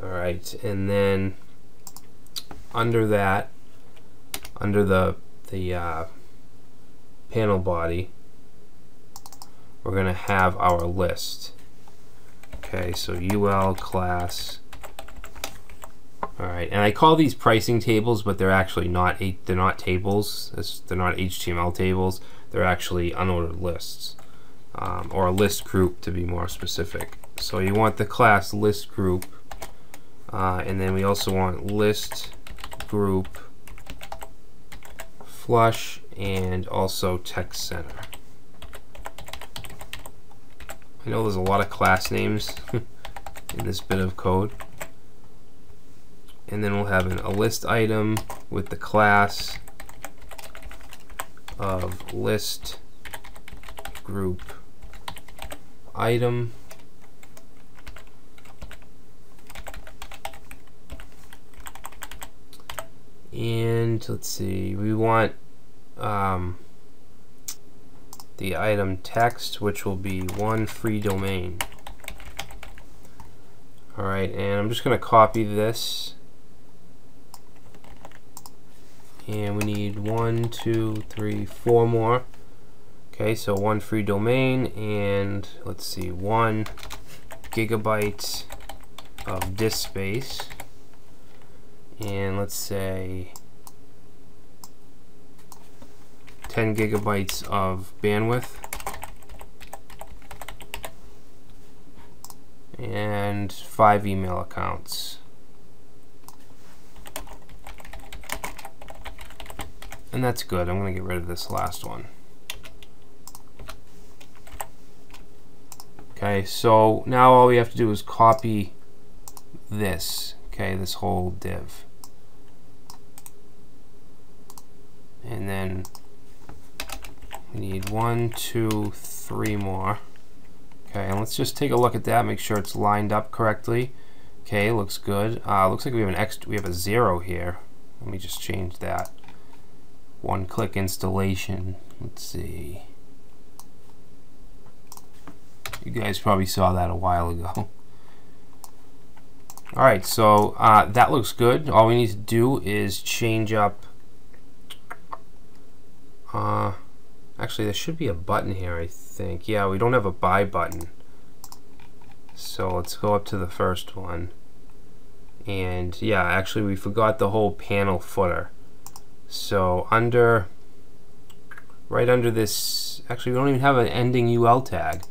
Alright, and then under that, under the panel body, we're going to have our list. Okay, so UL class. Alright, and I call these pricing tables, but they're actually not they're not tables. They're not HTML tables. They're actually unordered lists, or a list group to be more specific. So you want the class list group, and then we also want list group flush and also text center. I know there's a lot of class names in this bit of code. And then we'll have a list item with the class of list group item. And let's see, we want the item text, which will be one free domain. Alright, and I'm just going to copy this. And we need 1, 2, 3, 4 more. Okay, so one free domain, and let's see, 1 gigabyte of disk space, and let's say 10 gigabytes of bandwidth, and 5 email accounts. And that's good. I'm going to get rid of this last one. Okay, so now all we have to do is copy this, okay, this whole div. And then we need 1, 2, 3 more. Okay, and let's just take a look at that, make sure it's lined up correctly. Okay, looks good. Looks like we have a 0 here. Let me just change that. One-click installation. Let's see. You guys probably saw that a while ago. Alright, so that looks good. All we need to do is change up. Actually, there should be a button here, I think. Yeah, we don't have a buy button. So let's go up to the first one. And yeah, actually, we forgot the whole panel footer. So right under this, actually we don't even have an ending UL tag.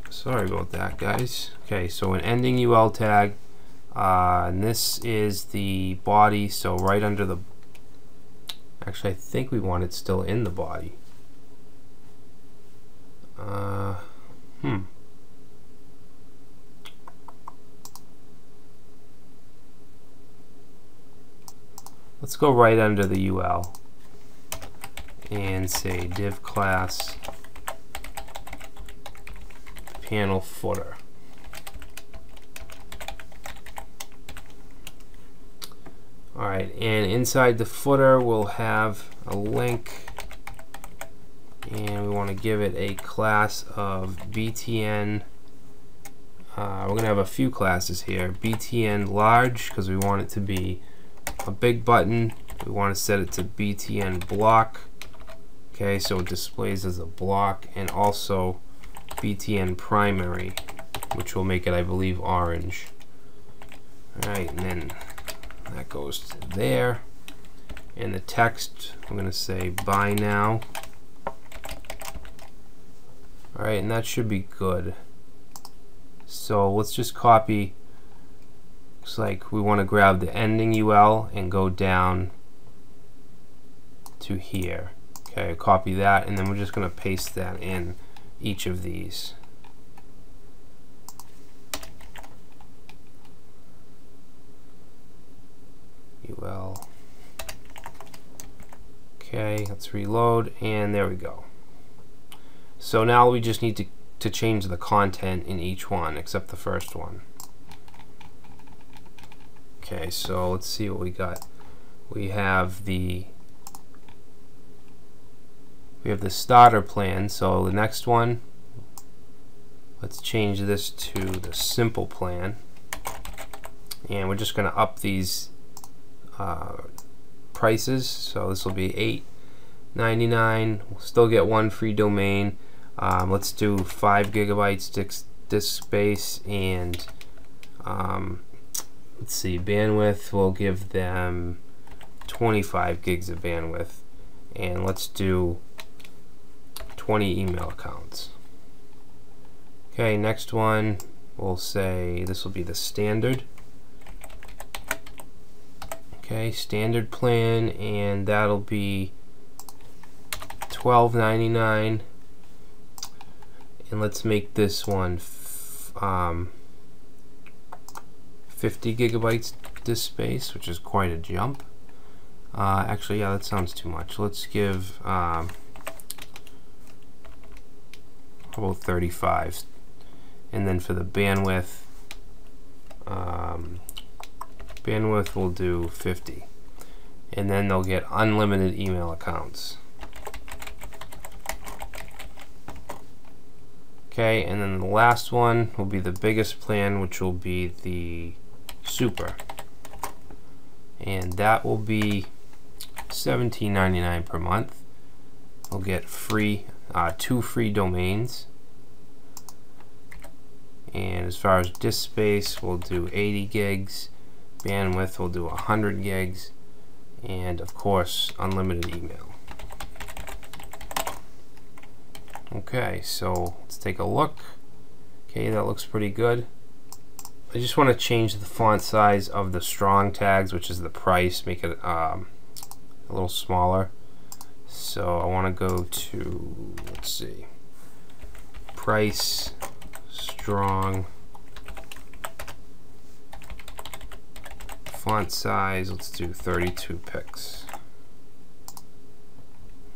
Sorry about that, guys. Okay, so an ending UL tag, and this is the body, so right under the, actually I think we want it still in the body. Let's go right under the UL and say div class panel footer. Alright, and inside the footer we'll have a link, and we want to give it a class of BTN. We're going to have a few classes here. BTN large, because we want it to be a big button. We want to set it to BTN block, okay, so it displays as a block, and also BTN primary, which will make it, I believe, orange. Alright, and then that goes to there, and the text, I'm going to say buy now. Alright, and that should be good. So let's just copy. Looks like we want to grab the ending UL and go down to here. Okay, copy that, and then we're just going to paste that in each of these. UL. Okay, let's reload, and there we go. So now we just need to change the content in each one except the first one. Okay, so let's see what we got. We have the starter plan. So the next one, let's change this to the simple plan. and we're just going to up these prices. So this will be $8.99. We'll still get one free domain. Let's do 5 gigabytes disk space, and let's see, bandwidth, we'll give them 25 gigs of bandwidth, and let's do 20 email accounts. Okay, next one, we'll say this will be the standard. Okay, standard plan, and that'll be $12.99. And let's make this one 50 gigabytes disk space, which is quite a jump. Actually, yeah, that sounds too much. Let's give how about 35. And then for the bandwidth, we'll do 50. And then they'll get unlimited email accounts. Okay, and then the last one will be the biggest plan, which will be the super. And that will be $17.99 per month. We'll get free 2 free domains. And as far as disk space, we'll do 80 gigs. Bandwidth, we'll do 100 gigs. And of course, unlimited email. Okay, so let's take a look. Okay, that looks pretty good. I just want to change the font size of the strong tags, which is the price, make it a little smaller. So I want to go to, let's see, price, strong, font size, let's do 32 pixels.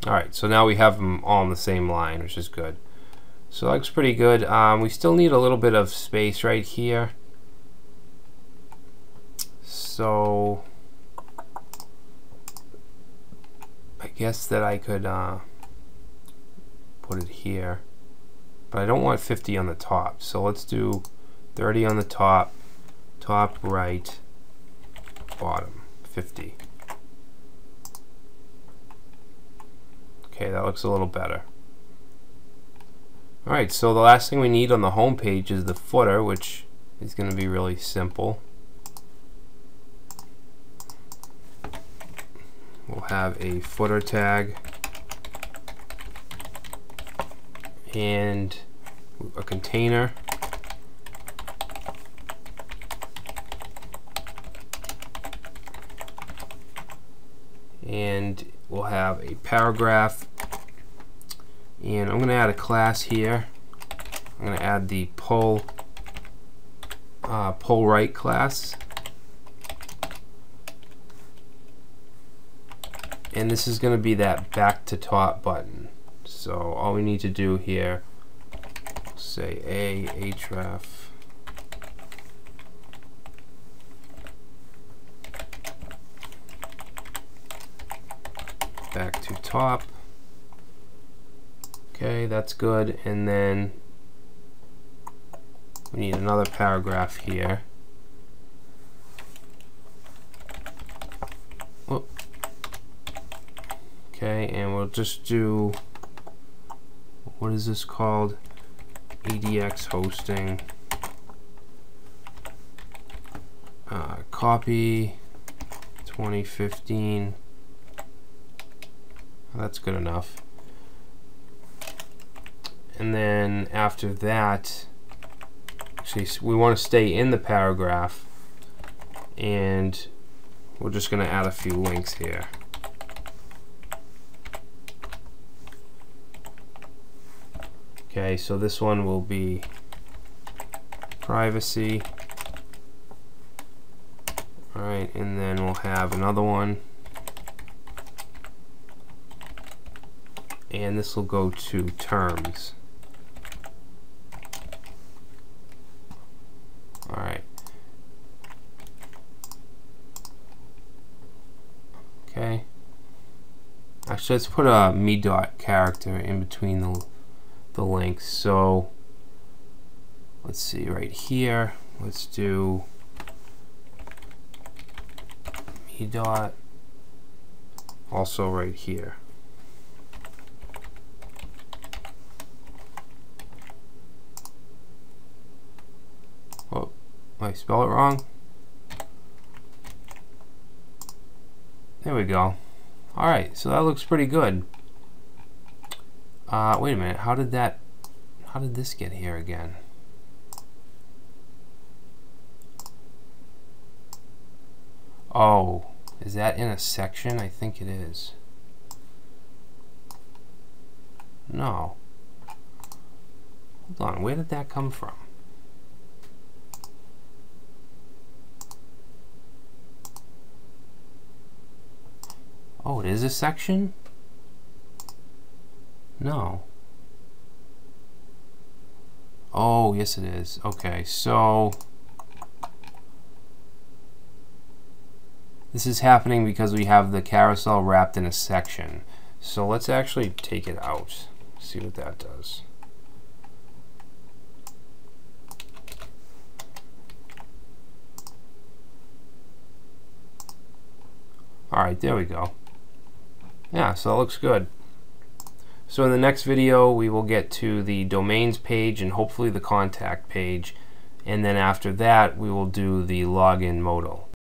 Alright, so now we have them all on the same line, which is good. So that looks pretty good. We still need a little bit of space right here. So I guess that I could put it here. But I don't want 50 on the top. So let's do 30 on the top, top right, bottom, 50. Okay, that looks a little better. Alright, so the last thing we need on the home page is the footer, which is going to be really simple. We'll have a footer tag and a container. And we'll have a paragraph, and I'm going to add a class here. I'm going to add the pull right class, and this is going to be that back to top button. So all we need to do here, say href back to top. Okay, that's good. And then we need another paragraph here. Whoop. Okay, and we'll just do, what is this called? ADX hosting. Copy 2015. That's good enough. And then after that, actually, we want to stay in the paragraph, and we're just going to add a few links here. Okay, so this one will be privacy. Alright, and then we'll have another one. And this will go to terms. Alright. Okay. Actually, let's put a me dot character in between the links. So let's see, right here, let's do E dot, also right here. Oh, I spell it wrong. There we go. Alright, so that looks pretty good. Wait a minute, how did this get here again? Oh, is that in a section? I think it is. No. Hold on, where did that come from? Oh, it is a section? No. Oh, yes it is. Okay, so this is happening because we have the carousel wrapped in a section. So let's actually take it out. See what that does. Alright, there we go. Yeah, so it looks good. So in the next video we will get to the domains page and hopefully the contact page, and then after that we will do the login modal.